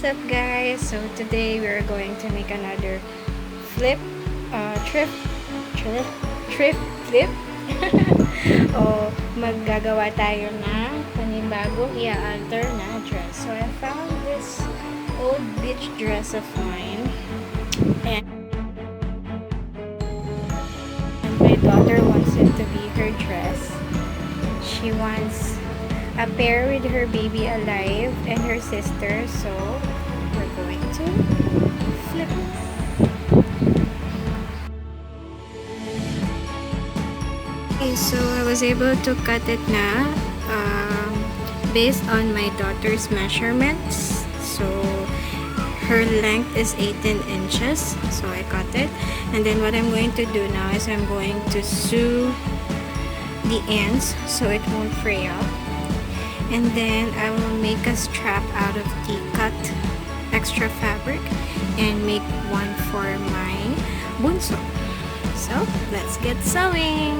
up guys? So today we're going to make another flip thrift flip. O maggagawa tayo ng panibagong i-alter na dress. So I found this old beach dress of mine and my daughter wants it to be her dress. She wants a pair with her baby alive and her sister, so we're going to flip. Okay, so I was able to cut it na based on my daughter's measurements. So her length is 18 inches, so I cut it. And then what I'm going to do now is I'm going to sew the ends so it won't fray out. And then I will make a strap out of the cut extra fabric and make one for my bunso. So let's get sewing.